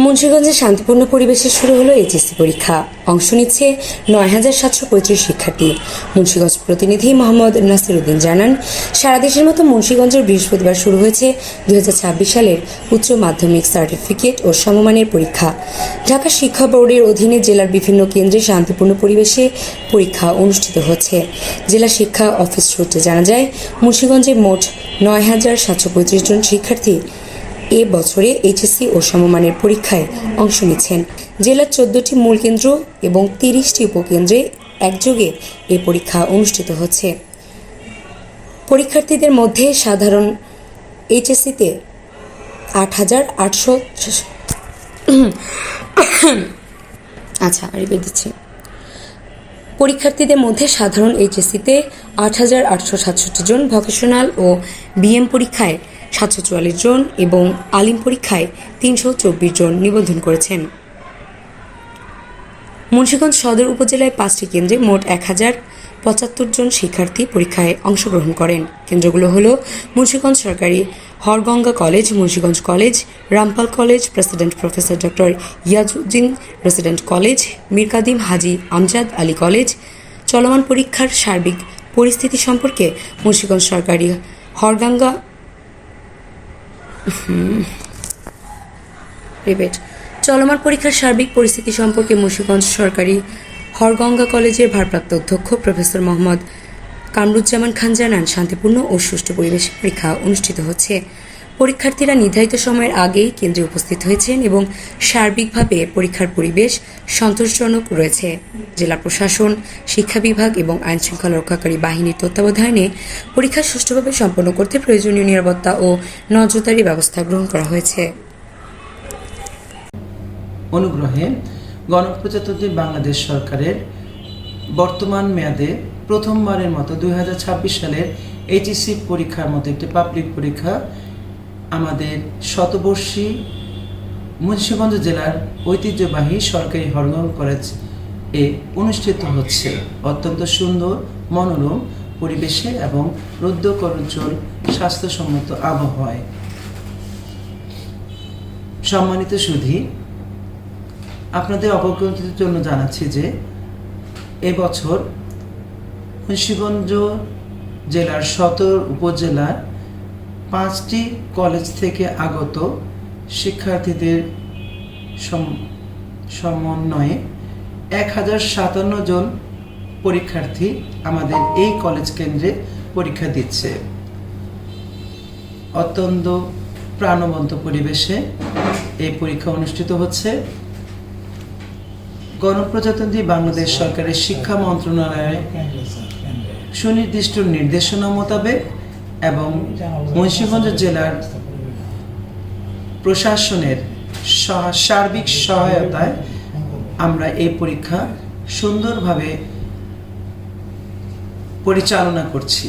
মুন্সিগঞ্জে শান্তিপূর্ণ পরিবেশে শুরু হলো এইচএসসি পরীক্ষা। অংশ নিচ্ছে ৯,৭৩৫ শিক্ষার্থী। মুন্সিগঞ্জ প্রতিনিধি মোহাম্মদ নাসির উদ্দিন জানান, সারা দেশের মতো মুন্সিগঞ্জের বৃহস্পতিবার শুরু হয়েছে ২০২৬ সালের উচ্চ মাধ্যমিক সার্টিফিকেট ও সমমানের পরীক্ষা। ঢাকা শিক্ষা বোর্ডের অধীনে জেলার বিভিন্ন কেন্দ্রে শান্তিপূর্ণ পরিবেশে পরীক্ষা অনুষ্ঠিত হচ্ছে। জেলা শিক্ষা অফিস সূত্রে জানা যায়, মুন্সিগঞ্জে মোট ৯,৭৩৫ জন শিক্ষার্থী এ বছরে এইচএসসি ও সমমানের পরীক্ষায় অংশ নিচ্ছেন। জেলার ১৪টি মূল কেন্দ্র এবং ৩০টি উপকেন্দ্রে একযোগে এ পরীক্ষা অনুষ্ঠিত হচ্ছে। পরীক্ষার্থীদের মধ্যে সাধারণ এইচএসসিতে ৮,৮০০ পরীক্ষার্থীদের মধ্যে সাধারণ এইচএসসিতে ৮,৮৬৭ জন, ভোকেশনাল ও বিএম পরীক্ষায় ৭৪৪ জন এবং আলিম পরীক্ষায় ৩২৪ জন নিবন্ধন করেছেন। মুন্সিগঞ্জ সদর উপজেলায় ৫টি কেন্দ্রে মোট ১,০৭৫ জন শিক্ষার্থী পরীক্ষায় অংশগ্রহণ করেন। কেন্দ্রগুলো হলো মুন্সিগঞ্জ সরকারি Harganga college, Munshiganj college, Rampal college, president professor doctor Iajuddin resident college, Mir Kadim Haji Amjad Ali college. চলমান পরীক্ষার সার্বিক পরিস্থিতি সম্পর্কে মুন্সিগঞ্জ সরকারি হরগঙ্গা চলমান পরীক্ষার সার্বিক পরিস্থিতি সম্পর্কে মুন্সিগঞ্জ সরকারি হরগঙ্গা কলেজের ভারপ্রাপ্ত অধ্যক্ষ প্রফেসর মোহাম্মদ কামরুজ্জামান খান জানান, শান্তিপূর্ণ ও সুষ্ঠু পরিবেশে পরীক্ষা অনুষ্ঠিত হচ্ছে। পরীক্ষার্থীরা নির্ধারিত সময়ের আগেই কেন্দ্রে উপস্থিত হয়েছেন এবং সার্বিকভাবে পরীক্ষার পরিবেশ সন্তোষজনক রয়েছে। জেলা প্রশাসন, শিক্ষা বিভাগ এবং আইনশৃঙ্খলা রক্ষাকারী বাহিনীর তত্ত্বাবধানে পরীক্ষা সুষ্ঠুভাবে সম্পন্ন করতে প্রয়োজনীয় নিরাপত্তা ও নজরদারি ব্যবস্থা গ্রহণ করা হয়েছে। অনুগ্রহে গণপ্রজাতন্ত্রী বাংলাদেশ সরকারের বর্তমান মেয়াদে প্রথমবারের মতো ২০২৬ সালের এইচএসসি পরীক্ষার মতো একটি পাবলিক পরীক্ষা আমাদের শতবর্ষী মুন্সিগঞ্জ জেলার ঐতিহ্যবাহী সরকারি হরগঙ্গা কলেজ এ অনুষ্ঠিত হচ্ছে অত্যন্ত সুন্দর মনোরম পরিবেশে এবং রৌদ্রকরোজ্জ্বল স্বাস্থ্যসম্মত আবহাওয়ায়। সম্মানিত সুধী, আপনাদের অবগতির জন্য জানাচ্ছি যে এবছর মুন্সিগঞ্জ জেলার সদর উপজেলার 5টি কলেজ থেকে আগত শিক্ষার্থীদের সমন্বয়ে ১,০৫৭ জন পরীক্ষার্থী আমাদের এই কলেজ কেন্দ্রে পরীক্ষা দিচ্ছে। অত্যন্ত প্রাণবন্ত পরিবেশে এই পরীক্ষা অনুষ্ঠিত হচ্ছে। গণপ্রজাতন্ত্রী বাংলাদেশ সরকারের শিক্ষা মন্ত্রণালয়ের সুনির্দিষ্ট নির্দেশনা মোতাবেক এবং মুন্সিগঞ্জ জেলার প্রশাসনের সার্বিক সহায়তায় আমরা এই পরীক্ষা সুন্দরভাবে পরিচালনা করছি।